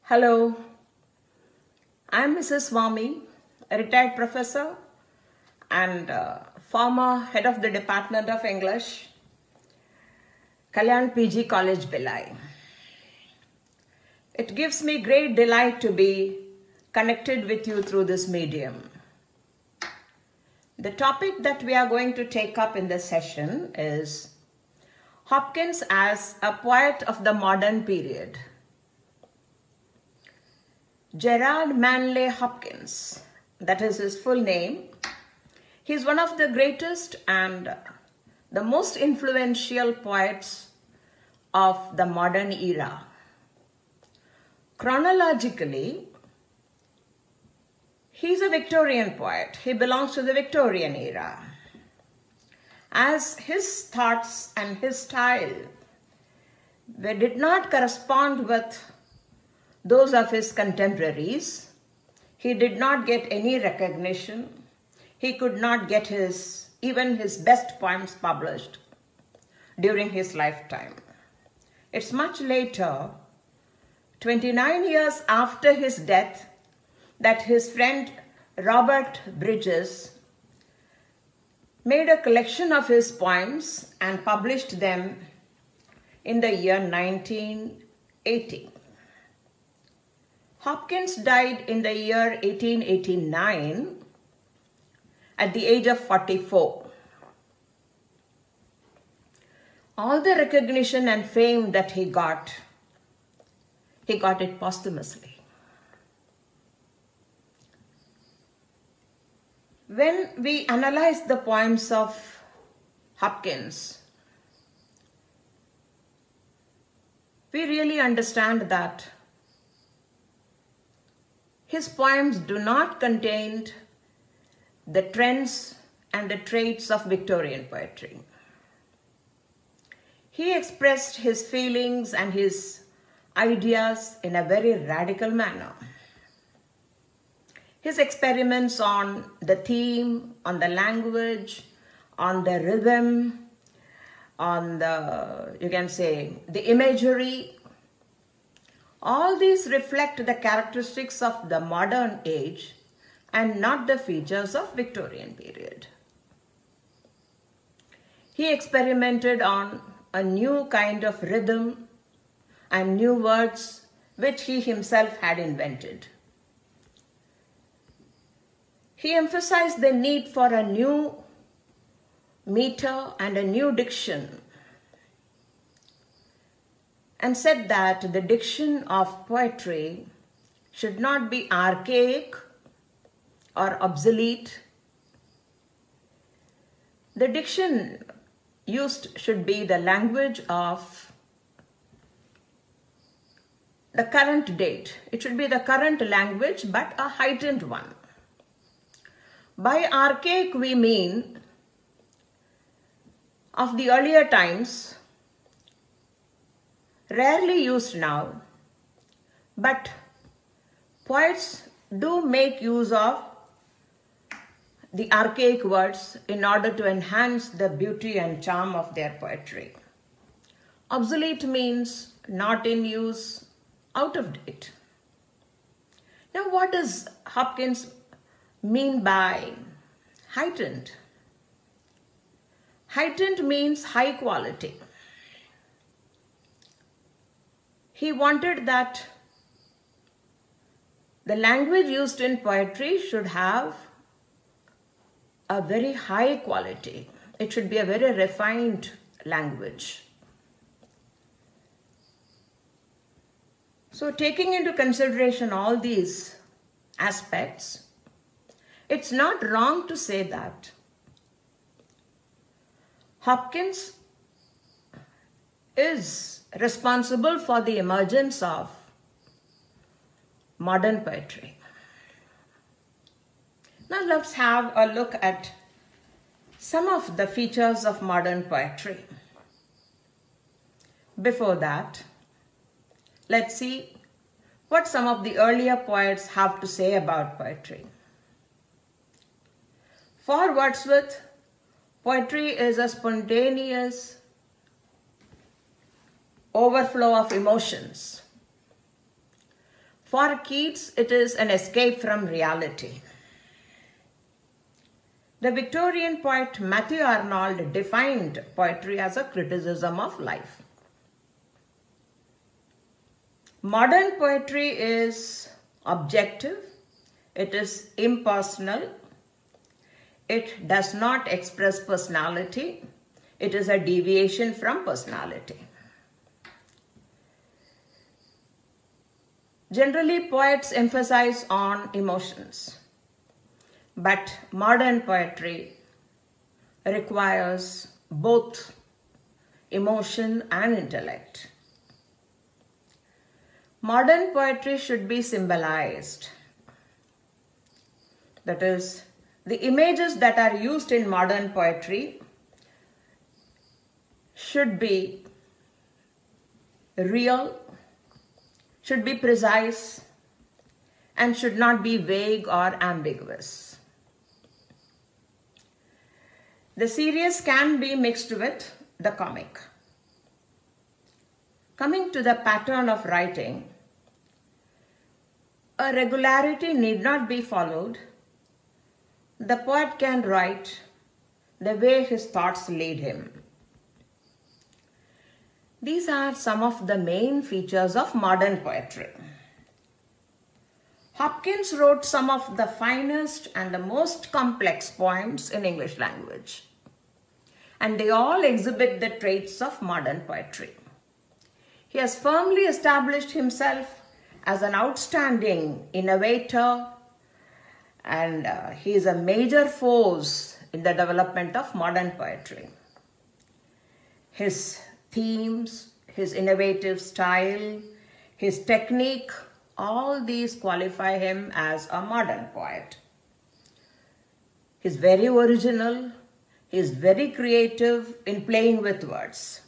Hello, I'm Mrs. Swamy, a retired professor and former head of the Department of English, Kalyan PG College, Bhilai. It gives me great delight to be connected with you through this medium. The topic that we are going to take up in this session is Hopkins as a poet of the modern period. Gerard Manley Hopkins, that is his full name. He is one of the greatest and the most influential poets of the modern era. Chronologically, he is a Victorian poet. He belongs to the Victorian era. As his thoughts and his style did not correspond with those of his contemporaries, he did not get any recognition. He could not get even his best poems published during his lifetime. It's much later, 29 years after his death, that his friend Robert Bridges made a collection of his poems and published them in the year 1980. Hopkins died in the year 1889 at the age of 44. All the recognition and fame that he got it posthumously. When we analyze the poems of Hopkins, we really understand that his poems do not contain the trends and the traits of Victorian poetry. He expressed his feelings and his ideas in a very radical manner. His experiments on the theme, on the language, on the rhythm, on the, you can say, the imagery, all these reflect the characteristics of the modern age and not the features of Victorian period. He experimented on a new kind of rhythm and new words which he himself had invented. He emphasized the need for a new meter and a new diction, and said that the diction of poetry should not be archaic or obsolete. The diction used should be the language of the current date. It should be the current language, but a heightened one. By archaic, we mean of the earlier times, rarely used now, but poets do make use of the archaic words in order to enhance the beauty and charm of their poetry. Obsolete means not in use, out of date. Now, what does Hopkins mean by heightened? Heightened means high quality. He wanted that the language used in poetry should have a very high quality. It should be a very refined language. So, taking into consideration all these aspects, it's not wrong to say that Hopkins is responsible for the emergence of modern poetry. Now let's have a look at some of the features of modern poetry. Before that, let's see what some of the earlier poets have to say about poetry. For Wordsworth, poetry is a spontaneous overflow of emotions. For Keats, it is an escape from reality. The Victorian poet Matthew Arnold defined poetry as a criticism of life. Modern poetry is objective, it is impersonal, it does not express personality, it is a deviation from personality. Generally, poets emphasize on emotions, but modern poetry requires both emotion and intellect. Modern poetry should be symbolized. That is, the images that are used in modern poetry should be real, should be precise, and should not be vague or ambiguous. The serious can be mixed with the comic. Coming to the pattern of writing, a regularity need not be followed. The poet can write the way his thoughts lead him. These are some of the main features of modern poetry. Hopkins wrote some of the finest and the most complex poems in English language, and they all exhibit the traits of modern poetry. He has firmly established himself as an outstanding innovator, and he is a major force in the development of modern poetry. His themes, his innovative style, his technique, all these qualify him as a modern poet. He's very original, he's very creative in playing with words.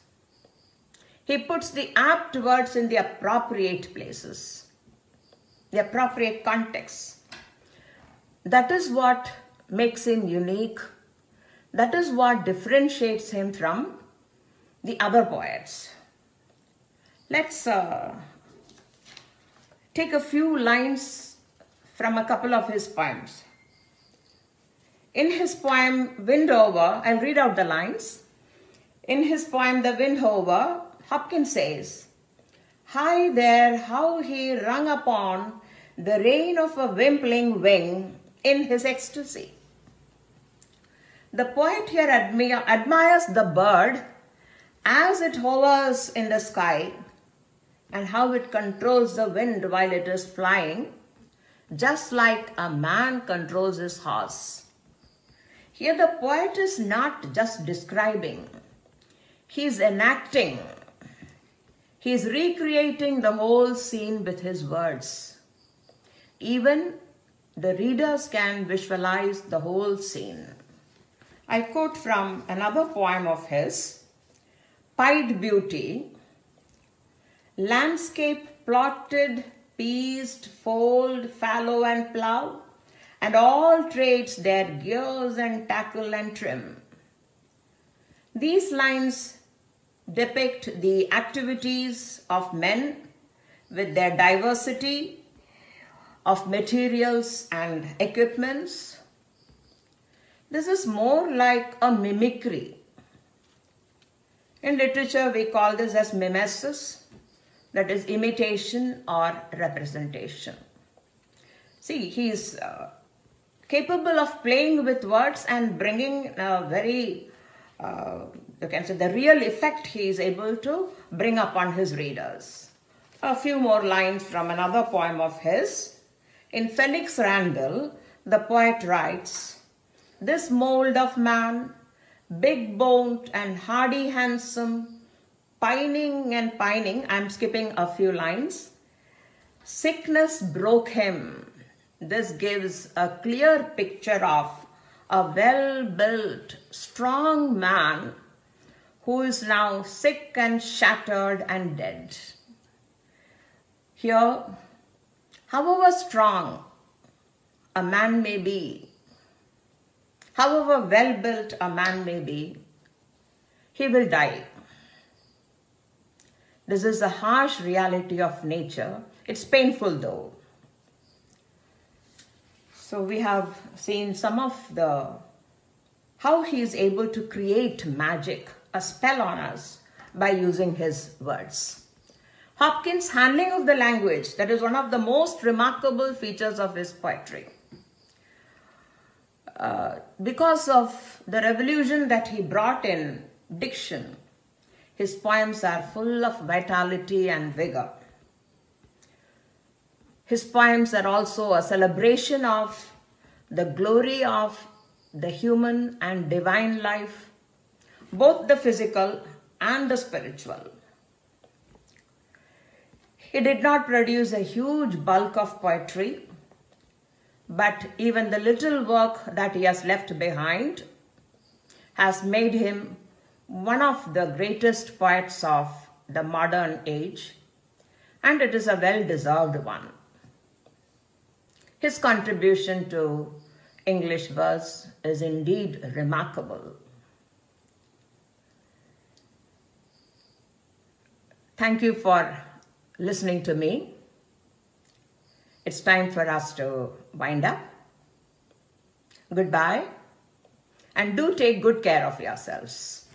He puts the apt words in the appropriate places, the appropriate context. That is what makes him unique. That is what differentiates him from the other poets. Let's take a few lines from a couple of his poems. In his poem, Windover, I'll read out the lines. In his poem, The Windover, Hopkins says, "Hi there, how he rung upon the rein of a wimpling wing in his ecstasy." The poet here admires the bird as it hovers in the sky and how it controls the wind while it is flying, just like a man controls his horse. Here the poet is not just describing, he is enacting. He is recreating the whole scene with his words. Even the readers can visualize the whole scene. I quote from another poem of his, Pied Beauty. "Landscape plotted, pieced, fold, fallow and plough, and all trades their gears and tackle and trim." These lines depict the activities of men with their diversity of materials and equipments. This is more like a mimicry. In literature, we call this as mimesis, that is imitation or representation. See, he is capable of playing with words and bringing a very, you can say, the real effect he is able to bring upon his readers. A few more lines from another poem of his. In Felix Randall, the poet writes, "This mold of man, big-boned and hardy handsome, pining and pining," I'm skipping a few lines, "sickness broke him." This gives a clear picture of a well-built, strong man who is now sick and shattered and dead. Here, however strong a man may be, however well-built a man may be, he will die. This is the harsh reality of nature It's painful though. So we have seen some of how he is able to create magic, a spell on us by using his words. Hopkins' handling of the language, that is one of the most remarkable features of his poetry. Because of the revolution that he brought in diction, his poems are full of vitality and vigor. His poems are also a celebration of the glory of the human and divine life, both the physical and the spiritual. He did not produce a huge bulk of poetry, but even the little work that he has left behind has made him one of the greatest poets of the modern age, and it is a well-deserved one. His contribution to English verse is indeed remarkable. Thank you for listening to me. It's time for us to wind up. Goodbye, and do take good care of yourselves.